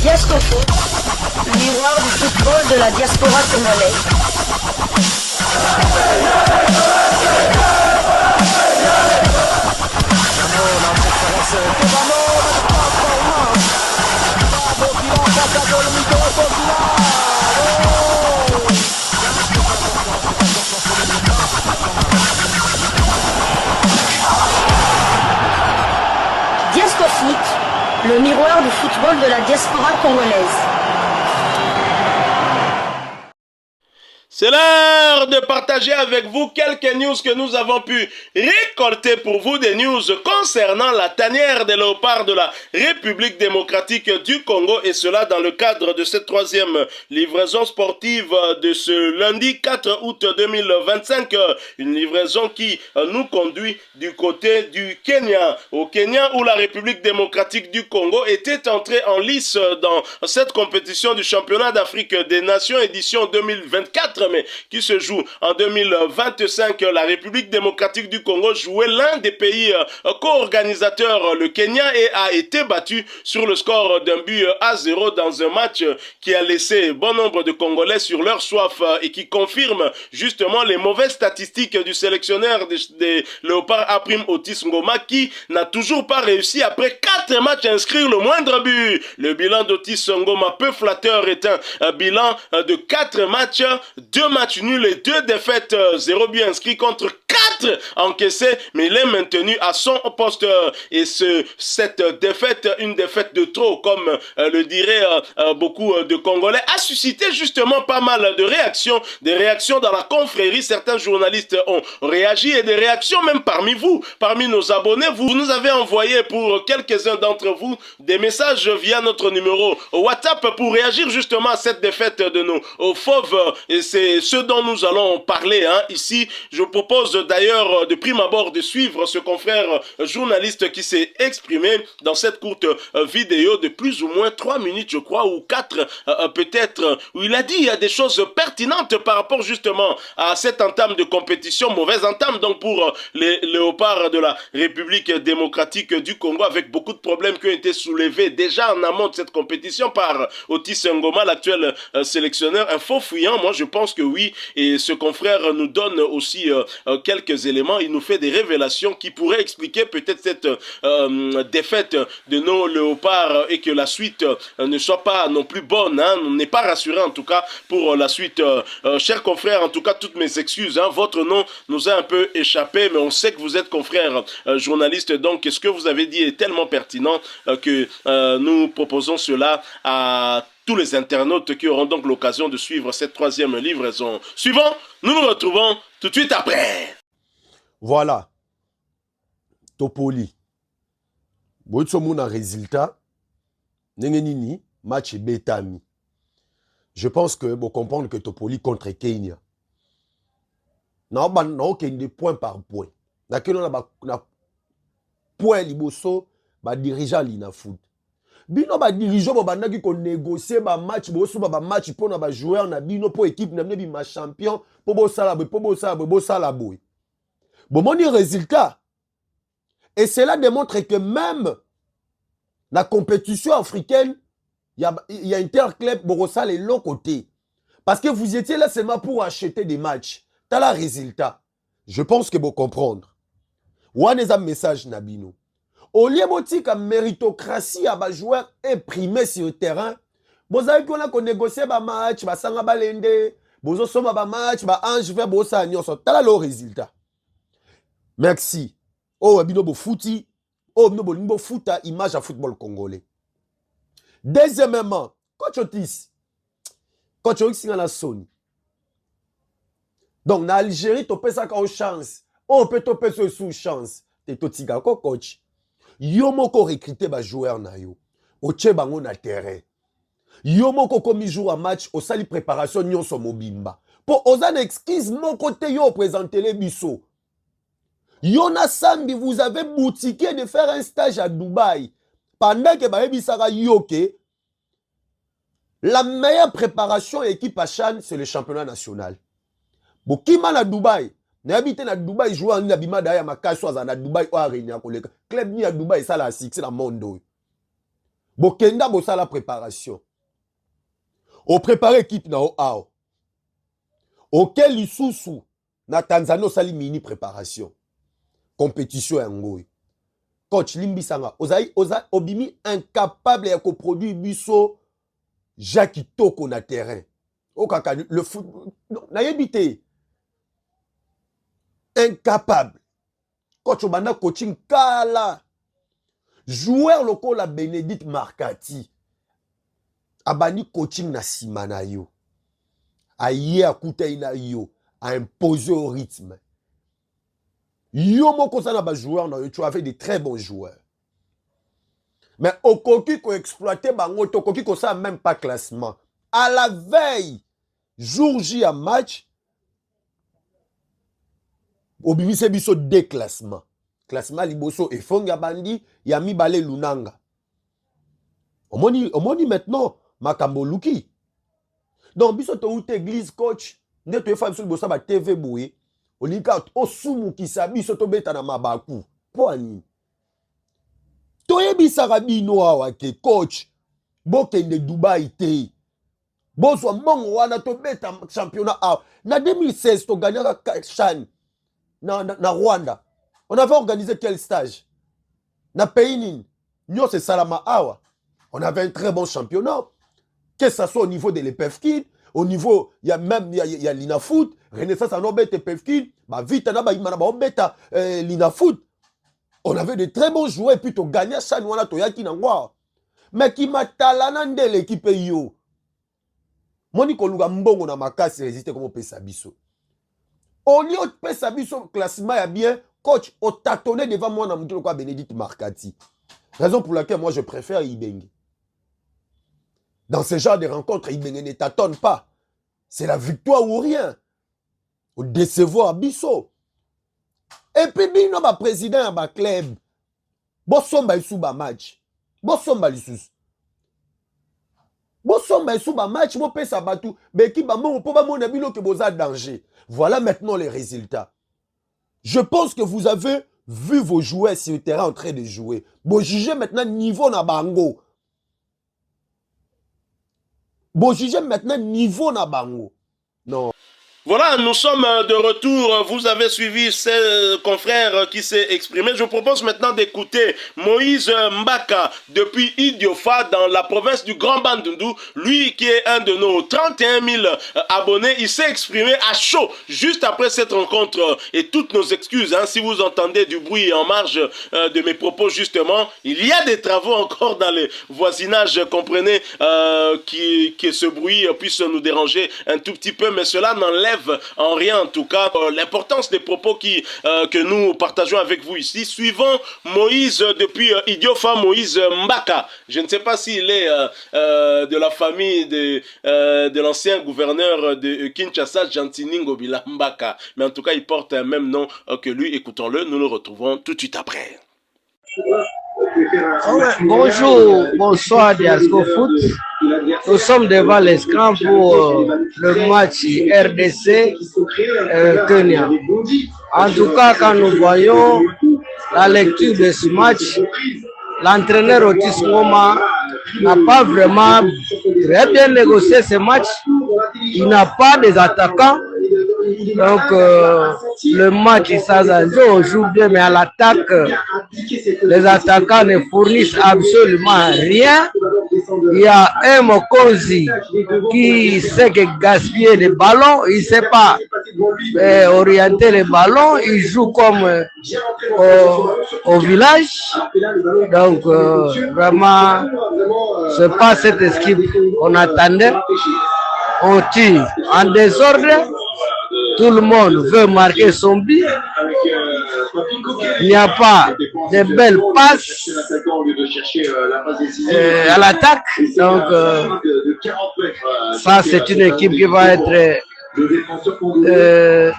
Diascofoot, le miroir du football de la diaspora congolaise. Diascofoot, le miroir du football de la diaspora congolaise. C'est l'heure de partager avec vous quelques news que nous avons pu récolter pour vous, des news concernant la tanière des léopards de la République démocratique du Congo, et cela dans le cadre de cette troisième livraison sportive de ce lundi 4 août 2025, une livraison qui nous conduit du côté du Kenya, au Kenya où la République démocratique du Congo était entrée en lice dans cette compétition du championnat d'Afrique des Nations édition 2024, mais qui se joue en 2025. La République démocratique du Congo jouait l'un des pays co-organisateurs, le Kenya, et a été battu sur le score d'un but à 0 dans un match qui a laissé bon nombre de Congolais sur leur soif et qui confirme justement les mauvaises statistiques du sélectionneur des Léopards Aprim Otis Ngoma, qui n'a toujours pas réussi après 4 matchs à inscrire le moindre but. Le bilan d'Otis Ngoma, peu flatteur, est un bilan de 4 matchs, 2 matchs nuls et 2 défaites, 0 but inscrit contre 4 encaissés, mais il est maintenu à son poste. Et cette défaite, une défaite de trop, comme le diraient beaucoup de Congolais, a suscité justement pas mal de réactions, des réactions dans la confrérie. Certains journalistes ont réagi et des réactions même parmi vous, parmi nos abonnés. Vous nous avez envoyé pour quelques-uns d'entre vous des messages via notre numéro WhatsApp pour réagir justement à cette défaite de nos fauves. Et c'est ce dont nous allons parler ici. Je propose d'ailleurs de prime abord de suivre ce confrère journaliste qui s'est exprimé dans cette courte vidéo de plus ou moins 3 minutes, je crois, ou 4 peut-être, où il a dit des choses pertinentes par rapport justement à cette entame de compétition, mauvaise entame donc pour les léopards de la République démocratique du Congo, avec beaucoup de problèmes qui ont été soulevés déjà en amont de cette compétition par Otis Ngoma, l'actuel sélectionneur. Un faux fuyant, moi je pense que oui, et ce confrère nous donne aussi quelques éléments, il nous fait des révélations qui pourraient expliquer peut-être cette défaite de nos léopards et que la suite ne soit pas non plus bonne, on n'est pas rassuré en tout cas pour la suite. Chers confrères, en tout cas toutes mes excuses, votre nom nous a un peu échappé, mais on sait que vous êtes confrères journalistes, donc ce que vous avez dit est tellement pertinent que nous proposons cela à tous les internautes qui auront donc l'occasion de suivre cette troisième livraison. Suivant, nous nous retrouvons tout de suite après. Voilà. Topoli. Boitsomo un résultat. Nengenini, match Betami. Je pense que vous comprenez que Topoli contre Kenya. Non, des point par point. Na point liboso, dirigeant l'ina foot. Bino ba dirigeant ba bandaki ko négocier ba match bo so ba match pour na ba joueur na bino pour équipe na bi ma champion pour bo sala boy. Bon moni résultat. Et cela démontre que même la compétition africaine, il y a Interclub Borosal et l'autre côté. Parce que vous étiez là seulement pour acheter des matchs. T'as le résultat. Je pense que vous comprenez. Ou un message nabino. Au lieu de méritocratie à bas joueurs imprimés sur le terrain, vous avez qu'on négocier ba match, ba sanga balende, vous soma ba match, ba ange vers bossa nyonso. T'as le résultat. Merci. Oh abino bo footy, oh bino bo fouta image à football congolais. Deuxièmement, coach Otis a la Sony. Donc na Algérie to pesa ka chance. Oh peut to pesa sous chance. Te totiga ko coach. Yo moko recruter ba joueur na yo. Oche bango na terrain. Yo moko komi jour à match au sali préparation nyonso mobimba. Pour oza na excuse mon côté yo présenter les biso. Yona Sambi, vous avez boutiqué de faire un stage à Dubaï. Pendant que Baebi Sara Yoke, la meilleure préparation équipe à Chan, c'est le championnat national. Bokima na Dubaï. N'habite na Dubaï, jouer en Nabima Daya Makaso à Dubaï ou à Réunion. Club ni à Dubaï, ça la six, c'est la monde. Bokenda bossa la préparation. On prépare équipe na ao. Auquel lisusu na Tanzanie osali mini préparation. Compétition yango. Coach Limbisanga, oza obimi incapable de produire biso Jacques Toko na terrain. Okaka le football na yebité. Incapable. Coach obanda coaching kala. Joueur local la Bénédicte Marcati. Abani coaching na simana yo. Aye akuta ina yo. A imposer au rythme. Yo moko sana ba joueur na yo, tu avais des très bons joueurs. Mais okoki ko exploiter bango tokoki ko ça même pas classement. À la veille jour J à match obimise biso déclassement. Classement liboso et fonga bandi ya mibale lunanga. Omoni maintenant makambo luki. Donc biso to ou église coach, ne to fa biso liboso ba TV boué. Olika osumu kisabi soto beta na mabaku. Poani. Toyebi sarabino awa ke coach. Bokende Dubai te. Bozwa mongo wana to beta championnat awa. Na 2016 to gagner Chan na Rwanda. On avait organisé quel stage? Na pays nini? Nyo c'est Salama awa. On avait un très bon championnat. Que ça soit au niveau de l'EPF Kid, au niveau, il y a même l'INAFoot, Renaissance en obet EPF Kid, bah vite, l'INAFoot. On avait de très bons joueurs, et puis tu gagnais ça, nous on a toyaki nangwa. Mais qui m'a talanande l'équipe yo. Moni koluga mbongo na makasi résisté comme pesa biso. Au lieu de pesa biso classement ya bien, coach, au tâtonné devant moi na mutilo kwa Bénédicte Marcati. Raison pour laquelle moi je préfère Ibenge. Dans ce genre de rencontres, Ibenge ne tâtonne pas. C'est la victoire ou rien. Ou décevoir Bisso. Et puis, bino ba président ba club. Bosomba isu ba match. Bosomba lisus. Bosomba isu ba match. Bo pesa batu. Beki ba mon po ba mon abilo ke boza danger. Voilà maintenant les résultats. Je pense que vous avez vu vos joueurs sur le terrain en train de jouer. Bon, jugez maintenant niveau na bango. Bon, jugez maintenant niveau na bango. Non. Voilà, nous sommes de retour. Vous avez suivi ce confrère qui s'est exprimé. Je vous propose maintenant d'écouter Moïse Mbaka depuis Idiofa dans la province du Grand Bandundu. Lui qui est un de nos 31 000 abonnés, il s'est exprimé à chaud juste après cette rencontre. Et toutes nos excuses, hein, si vous entendez du bruit en marge de mes propos justement, il y a des travaux encore dans les voisinages, comprenez, que ce bruit puisse nous déranger un tout petit peu, mais cela n'enlève en rien en tout cas l'importance des propos que nous partageons avec vous ici. Suivant Moïse depuis Idiofa, Moïse Mbaka. Je ne sais pas s'il est de la famille de l'ancien gouverneur de Kinshasa, Jantini Ngobila Mbaka. Mais en tout cas, il porte un même nom que lui. Écoutons-le, nous le retrouvons tout de suite après. Bonjour, bonsoir Diasco Foot. Nous sommes devant l'écran pour le match RDC Kenya. En tout cas, quand nous voyons la lecture de ce match, l'entraîneur Otis Ngoma n'a pas vraiment très bien négocié ce match. Il n'a pas des attaquants. Donc, le match, on joue bien, mais à l'attaque, les attaquants ne fournissent absolument rien. Il y a un Mokonzi qui sait que gaspiller les ballons, il ne sait pas orienter les ballons, il joue comme au village. Donc, vraiment, ce n'est pas cette équipe qu'on attendait. On tire en désordre. Tout le monde veut marquer son but. Il n'y a pas de belles passes à l'attaque. Donc, ça, c'est une équipe qui va être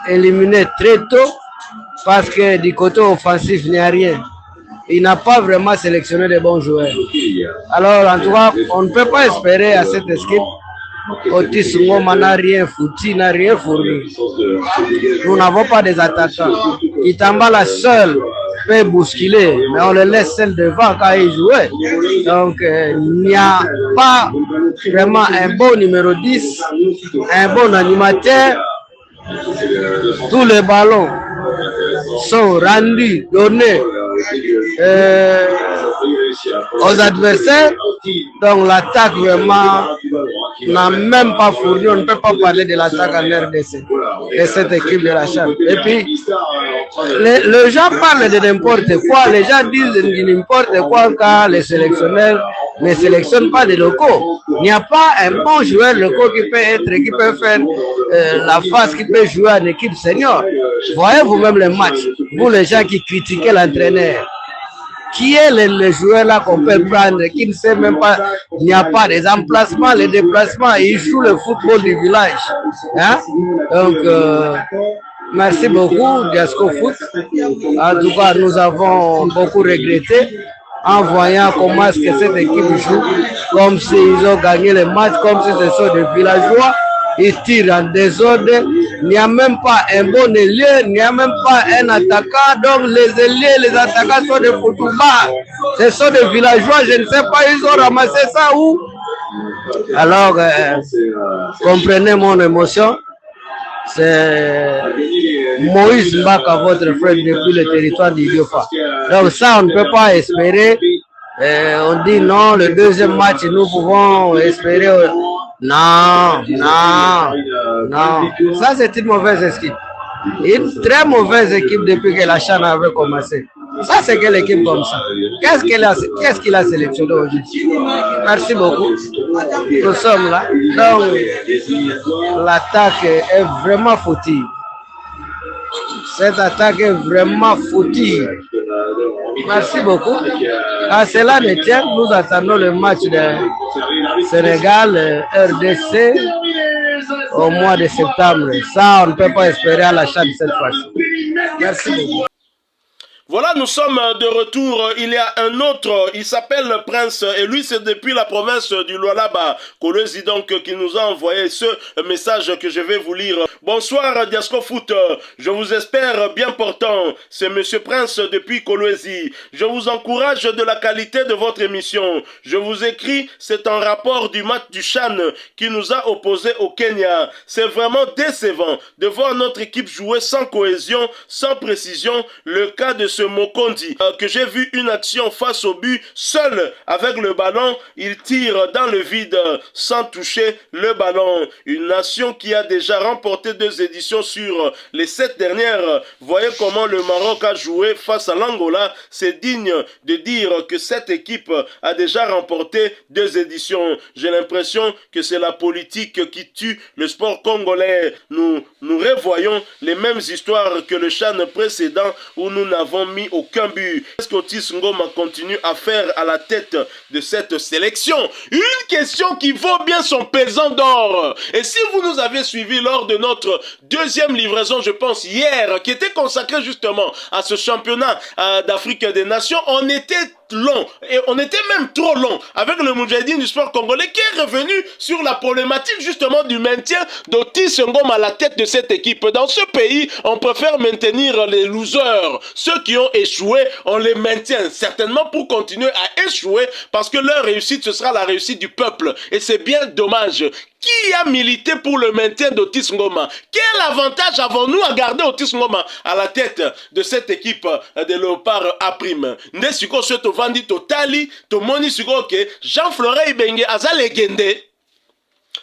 éliminée très tôt parce que du côté offensif, il n'y a rien. Il n'a pas vraiment sélectionné de bons joueurs. Alors, en tout cas, on ne peut pas espérer à cette équipe. Otis Ngoma n'a rien foutu, n'a rien fourni. Nous n'avons pas des attaquants. Kitambala seul peut bousculer, mais on le laisse seul devant quand il jouait. Donc, il n'y a pas vraiment un bon numéro 10, un bon animateur. Tous les ballons sont rendus, donnés aux adversaires. Donc l'attaque vraiment n'a même pas fourni. On ne peut pas parler de l'attaque en RDC et cette équipe de la CHAN. Et puis les gens parlent de n'importe quoi. Les gens disent de n'importe quoi quand les sélectionneurs ne sélectionnent pas des locaux. Il n'y a pas un bon joueur local qui peut faire la face, qui peut jouer en équipe senior. Voyez vous-même les matchs. Vous les gens qui critiquez l'entraîneur. Qui est le joueur là qu'on peut prendre, qui ne sait même pas, il n'y a pas des emplacements, les déplacements, il joue le football du village. Hein? Donc, merci beaucoup, Diasco Foot. En tout cas, nous avons beaucoup regretté en voyant comment est-ce que cette équipe joue, comme s'ils ont gagné le match, comme si ce sont des villageois. Ils tirent en désordre, il n'y a même pas un bon ailier, il n'y a même pas un attaquant, donc les ailiers, les attaquants sont des footballeurs, ce sont des villageois, je ne sais pas, ils ont ramassé ça où? Alors, comprenez mon émotion, c'est Moïse Mbaka, votre frère, depuis le territoire d'Idiofa. Donc ça, on ne peut pas espérer, on dit non, le deuxième match, nous pouvons espérer... Non. Ça, c'est une mauvaise équipe. Une très mauvaise équipe depuis que la CHAN avait commencé. Ça, c'est quelle équipe comme ça? Qu'est-ce qu'il a sélectionné aujourd'hui? Merci beaucoup. Nous sommes là. Donc, l'attaque est vraiment fautive. Cette attaque est vraiment fautive. Merci beaucoup. À cela ne tient, nous attendons le match de Sénégal, RDC au mois de septembre. Ça, on ne peut pas espérer à la CHAN cette fois-ci. Merci beaucoup. Voilà, nous sommes de retour. Il y a un autre, il s'appelle le Prince, et lui c'est depuis la province du Lualaba, Kolwezi donc, qui nous a envoyé ce message que je vais vous lire. Bonsoir Diasco Foot, je vous espère bien portant. C'est Monsieur Prince depuis Kolwezi. Je vous encourage de la qualité de votre émission. Je vous écris, c'est en rapport du match du CHAN qui nous a opposés au Kenya. C'est vraiment décevant de voir notre équipe jouer sans cohésion, sans précision. Le cas de ce Mokondi, que j'ai vu une action face au but, seul avec le ballon, il tire dans le vide sans toucher le ballon. Une nation qui a déjà remporté 2 éditions sur les 7 dernières. Voyez comment le Maroc a joué face à l'Angola. C'est digne de dire que cette équipe a déjà remporté 2 éditions. J'ai l'impression que c'est la politique qui tue le sport congolais. Nous revoyons les mêmes histoires que le CHAN précédent où nous n'avons mis aucun but. Est-ce qu'Otis Ngoma continue à faire à la tête de cette sélection? Une question qui vaut bien son pesant d'or. Et si vous nous avez suivis lors de notre deuxième livraison, je pense hier, qui était consacrée justement à ce championnat d'Afrique des Nations, on était long, et on était même trop long avec le Moudjahidine du sport congolais qui est revenu sur la problématique justement du maintien d'Otis Ngoma à la tête de cette équipe. Dans ce pays, on préfère maintenir les losers. Ceux qui ont échoué, on les maintient certainement pour continuer à échouer parce que leur réussite, ce sera la réussite du peuple. Et c'est bien dommage. Qui a milité pour le maintien d'Otis Ngoma? Quel avantage avons-nous à garder Otis Ngoma à la tête de cette équipe de Léopard A'? Ndesiko se to vandi totali, to moni siko ke Jean-Florent Ibenge aza legende.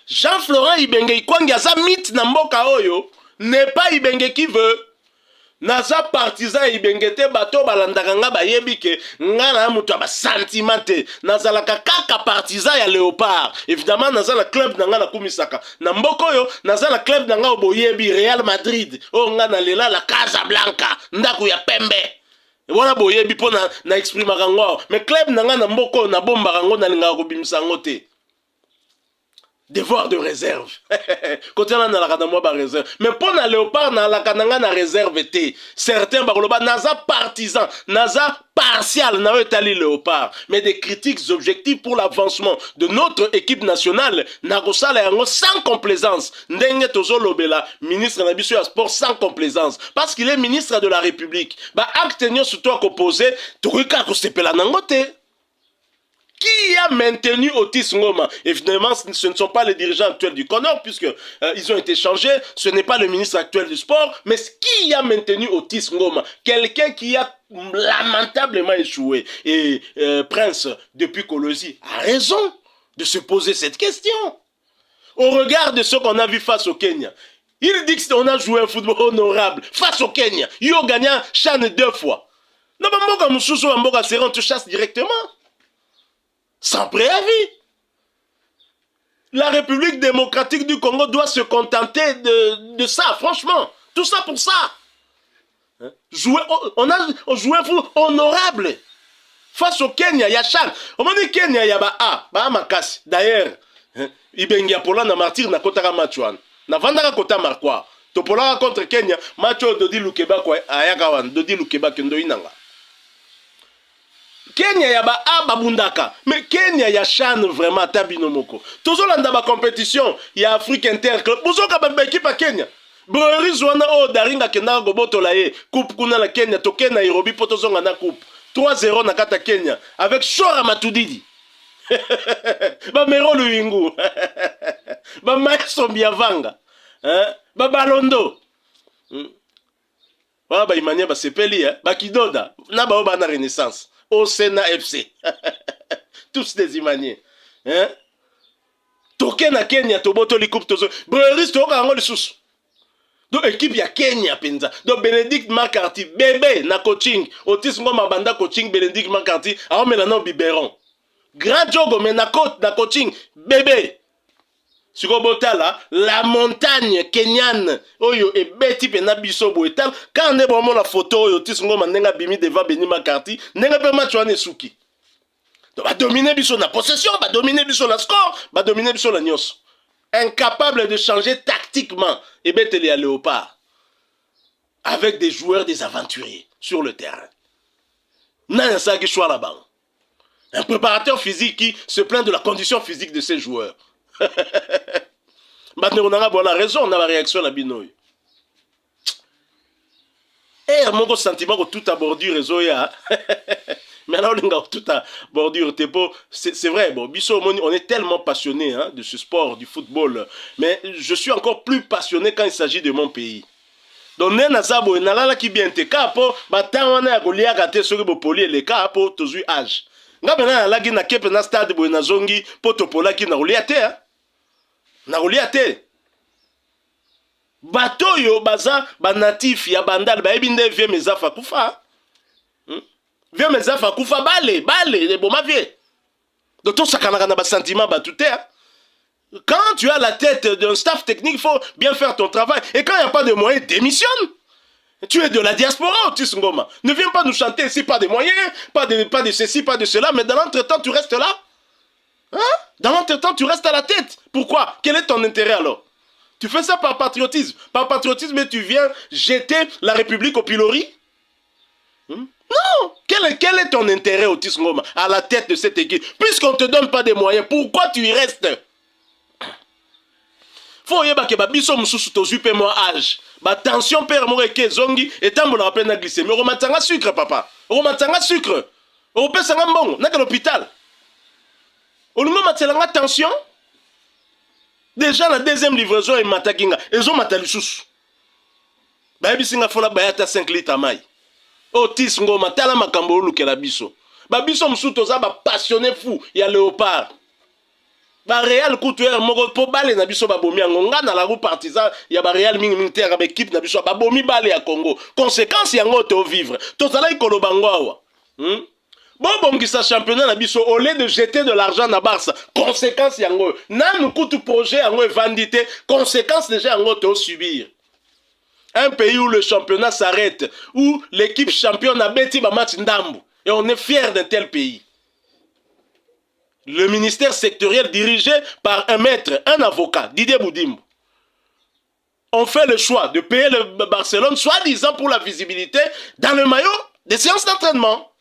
Jean-Florent Ibenge ikwangi aza mythe na mboka oyo, n'est pas Ibenge qui veut. Naza partisan Ibengete bato balandaka nga bayebi ke nga na mutu ba sentimenté nazalaka kaka partisan ya Léopard. Évidemment naza na club na nga na kumisaka na mboko yo, naza na club na nga boyebi Real Madrid o nga na lela la Casablanca ndaku ya pembe. Wana boyebi po na exprimaka ngo mais club na nga na mboko na bomba ngo na linga ko bimisa ngo te. devoir de réserve. Côté là, na la moi ba réserve. Mais pour na léopard na la kananga na réserve té. Certains baroloba naza partisan, naza partial na etali léopard. Mais des critiques objectives pour l'avancement de notre équipe nationale na kosala yango sans complaisance. Ndenge tozo lobela ministre na biso ya sport sans complaisance parce qu'il est ministre de la République. Ba acte nyo surtout à composer, toruka ko sepela nango té. Qui a maintenu Otis Ngoma? Évidemment, ce ne sont pas les dirigeants actuels du Connor, puisque ils ont été changés. Ce n'est pas le ministre actuel du sport, mais qui a maintenu Otis Ngoma? Quelqu'un qui a lamentablement échoué. Et Prince, depuis Kolosi, a raison de se poser cette question. Au regard de ce qu'on a vu face au Kenya, il dit qu'on a joué un football honorable face au Kenya. Ils ont gagné Chan 2 fois. Non, mais on te chasse directement. Sans préavis. La République démocratique du Congo doit se contenter de ça, franchement. Tout ça pour ça. Hein? On a joué un foot honorable. Face au Kenya, il y a Chan. On m'a dit Kenya, il y a Ba Makasi. D'ailleurs, Ibengia Pola na martyr na kotaka matchwan. Na vandaka kota marquois. Topola contre Kenya, macho Dodi Lukeba kwa ayakawan, Dodi Lukeba kendo inanga. Kenya ya ba babundaka, mais Kenya ya Chan vraiment tabino moko. Tozolanda ba compétition ya Afrique Interclub. Bozoka ba équipe à Kenya. Brewery zwana o daringa kenda goboto la ye. Coupe kuna la Kenya toke Nairobi potozonga na coupe. 3-0 na kata Kenya avec Shora Matudidi. Ba Mero Luingu. Ba Maestro Biavanga. Hein? Ba Balondo. Ba ba imanya ba sepeli ba Kidoda. Na ba na Renaissance. Au Sénat FC. Tous des imaniers. Hein? Toke na Kenya, toboto li coupe tozo. Brewery toka ngo lisusu. Do équipe ya Kenya penza. Do Benedict McCarthy, bébé na coaching. Otis Ngoma banda coaching Benedict McCarthy. A omela na biberon. Grand jogo mais na coaching bébé. Siko botala la montagne kenyane oyo e beti pe na biso boetal quand on est vraiment la photo oyo Otis Ngoma ndenga bimi devant Benny McCarthy ndenga pe match wane suki. Donc va dominer biso na possession, va dominer biso la score, va dominer biso la nyos. Incapable de changer tactiquement et beteli à Léopard avec des joueurs des aventuriers sur le terrain. Nana ça qui soit là-bas. Un préparateur physique qui se plaint de la condition physique de ses joueurs. On a raison, on a la réaction à Binoy. Et mon sentiment que tout à bordure réseau ya. Mais là on a tout à bordure c'est vrai bon biso on est tellement passionné hein, de ce sport du football mais je suis encore plus passionné quand il s'agit de mon pays. Donc nena zabo na la ki bien te kapo ba tawana ya kolia kate soki bo poli le kapo tozui âge. Nga bena la gi na kepe na stade bo na zongi poto pola ki na kolia te hein. Na kolia te. Bato yo baza ba natif ya bandal ba ebinde vie mezafa kufa. Vie mezafa kufa bale de boma vie. Donc tout ça kana ba sentiment ba tout hein. Quand tu as la tête d'un staff technique, il faut bien faire ton travail. Et quand il n'y a pas de moyens, démissionne. Tu es de la diaspora, Otis Ngoma. Ne viens pas nous chanter ici, pas de moyens, pas de ceci, pas de cela, mais dans l'entretemps, tu restes là. Hein? Dans l'entretemps, tu restes à la tête. Pourquoi? Quel est ton intérêt alors? Tu fais ça par patriotisme. Par patriotisme, tu viens jeter la République au pilori? Non! Quel est ton intérêt, Otis Ngoma, à la tête de cette équipe? Puisqu'on ne te donne pas de moyens, pourquoi tu y restes? Faut y avoir que biso mususu tozu pe mo âge. Ba tension père mo ke zongi et tambo na peine glycémie. Romatanga sucre papa. Romatanga sucre. O pesa ngambongo na l'hôpital. Olungo matelanga tension. Déjà la deuxième livraison est matakinga. Ezo matalisusu. Ba bisinga fona bayata 5 litres mai. Otis Ngoma tala makambo lukela biso. Ba biso mususu toza ba passionné fou ya léopard. Ba Real couture moko po balé na biso ba bomi ngonga na la roue partisan ya ba Real militaire avec équipe na biso ba bomi balé ya Congo. Conséquence yango to vivre. To zala ikolo bango awa. Bon bongisa championnat na biso au lieu de jeter de l'argent na Barça. Conséquence yango. Na nous coûte projet yango vandité. Conséquence déjà yango to subir. Un pays où le championnat s'arrête, où l'équipe championne a bêti ba match ndambu et on est fier d'un tel pays. Le ministère sectoriel dirigé par un maître, un avocat, Didier Boudimbo, ont fait le choix de payer le Barcelone, soi-disant pour la visibilité, dans le maillot des séances d'entraînement.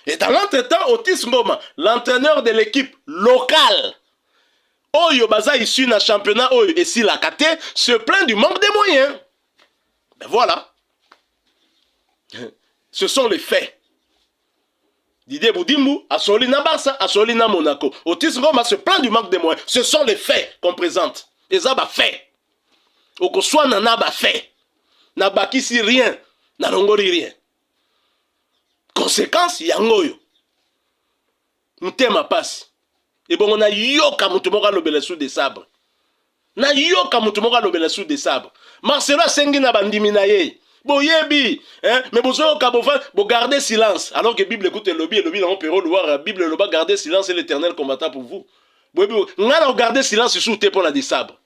Et dans l'entretemps, Otis Ngoma, l'entraîneur de l'équipe locale, Oyo Baza issu d'un championnat Oyo et si la KT, se plaint du manque de moyens. Ben voilà. Ce sont les faits. Didier Boudimbo, à Solina Barça, à Solina Monaco. Otis Ngoma se plaint du manque de moyens. Ce sont les faits qu'on présente. Et ça va fait. Oko soit nana ba fait. Na bakisi rien. Na longori rien. Conséquence, yangoyo. Mutema passe. Et bon, on a yoka mutumoka lobele sous des sabres. Na yoka mutumoka lobele sous des sabres. Marcelo Sengi na bandimi na ye. Boyebi, hein, mais vous gardez silence. Alors que Bible écoute le lobby, et le lobby dans mon péro, la Bible le bas garder silence et l'éternel combattant pour vous. Vous garder silence sous tes pour la des sabres.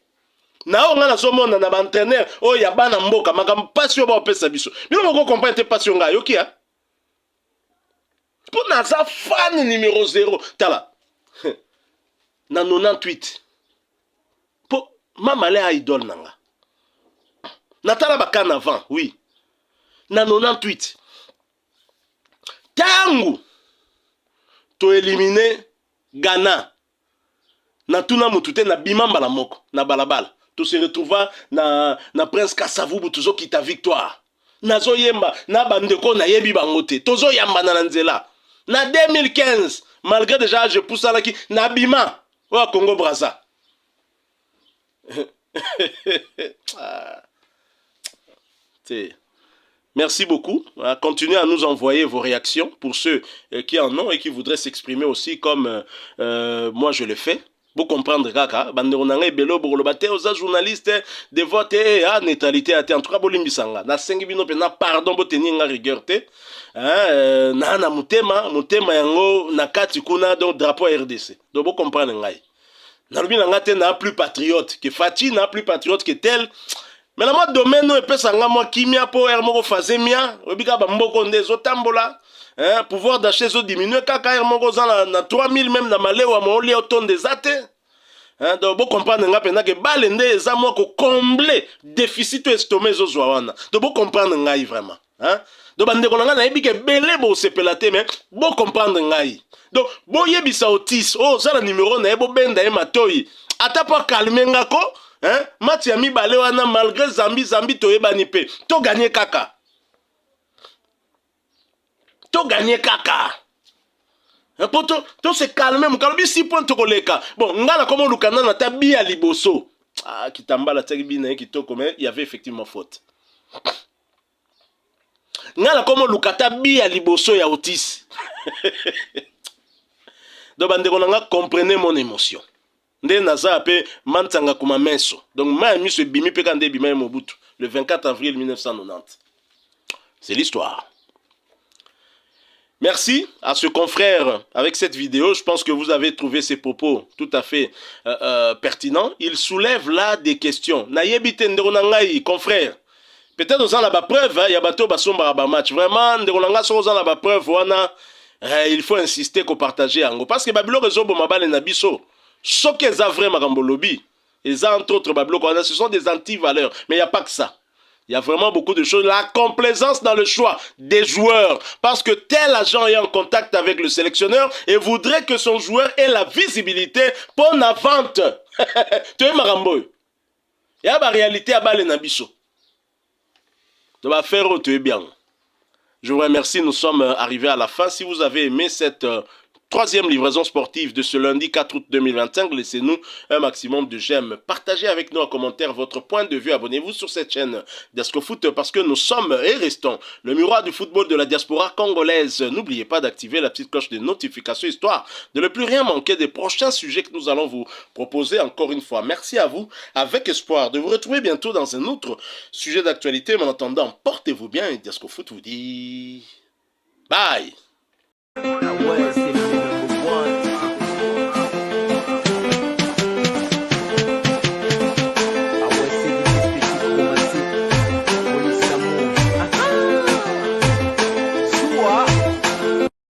Na on a somo na na bantener, oh ya bana mboka, makam passion ba pesa biso. Bino moko comprendre te passion nga yoki ha. Pour na sa fan numéro 0. Tala. Na 98. Pour mama le idole nanga. Natala bakana avant, oui. Na 98. Tangu to éliminer Ghana. Na tuna mutute na bimamba la moko, na balabala. To se retrouva na Prince Kasavubu tozo kita victoire. Nazo yemba na bandeko na yebi bangote. Tozo yamba na nzela. Na 2015, malgré déjà je pousse là qui na bima au Congo Brazza. Merci beaucoup. Continuez à nous envoyer vos réactions pour ceux qui en ont et qui voudraient s'exprimer aussi comme moi je le fais. Vous comprendre kaka banderonanga belo bolo bate aux journalistes de vote et à neutralité à en tout cas bolimbisanga na sengi bino pena pardon boteni nga rigueur te na mutema yango na kati kuna donc drapeau RDC. Donc vous comprendre ngai. Na lobi nga te na plus patriote que Fati na plus patriote que tel. Mais la mode domaine no epesa nga moi kimia po moko faze mia obika ba mboko ndezo tambola. Hein, pouvoir d'achat zo diminuer kaka moko za na 3000 même na malewa mo li auton des até. Hein, donc vous comprendre nga pena que balende eza moi ko combler déficit estomac zo zwana. Donc vous comprendre ngai vraiment, hein? Donc bande ko nga na yebi ke belé bo sepelate mais vous comprendre ngai. Donc bo yebisa Otis, oh ça le numéro na ebo benda e matoyi. Ata pas calmer ngako, hein? Mati ya mibale wana malgré zambi to yebani pe. To gagner kaka. To gagner kaka. Pour to se calmer, mon calme 6 points to koleka. Bon, ngala comme lukana na tabi ya liboso. Ah, kitambala tabi na kitoko mais il y avait effectivement faute. Ngala comme lukata bi ya liboso ya Otis. Donc bandeko nanga comprenez mon émotion. Nde naza pe mantanga kuma menso. Donc ma mi se bimi pe kande bima Mobutu le 24 avril 1990. C'est l'histoire. Merci à ce confrère avec cette vidéo. Je pense que vous avez trouvé ses propos tout à fait pertinents. Il soulève là des questions. Nayebite nderonangai, confrère. Peut-être aux gens la preuve, il y a bateau basomba ba match. Vraiment, nderonanga so aux gens la preuve, wana il faut insister qu'on partage ango parce que babilo réseau bomabale na biso. Ce qu'ils a vraiment makambo lobby. Et ça entre autres babilo ce sont des anti-valeurs, mais il y a pas que ça. Il y a vraiment beaucoup de choses. La complaisance dans le choix des joueurs. Parce que tel agent est en contact avec le sélectionneur et voudrait que son joueur ait la visibilité pour la vente. Tu es marambo. Il y a la réalité à Balé Nabiso. De ma faire, tu es bien. Je vous remercie. Nous sommes arrivés à la fin. Si vous avez aimé cette troisième livraison sportive de ce lundi 4 août 2025. Laissez-nous un maximum de j'aime. Partagez avec nous en commentaire votre point de vue. Abonnez-vous sur cette chaîne d'Ascofoot parce que nous sommes et restons le miroir du football de la diaspora congolaise. N'oubliez pas d'activer la petite cloche de notification histoire de ne plus rien manquer des prochains sujets que nous allons vous proposer encore une fois. Merci à vous. Avec espoir de vous retrouver bientôt dans un autre sujet d'actualité. Mais en attendant, portez-vous bien et Ascofoot vous dit bye.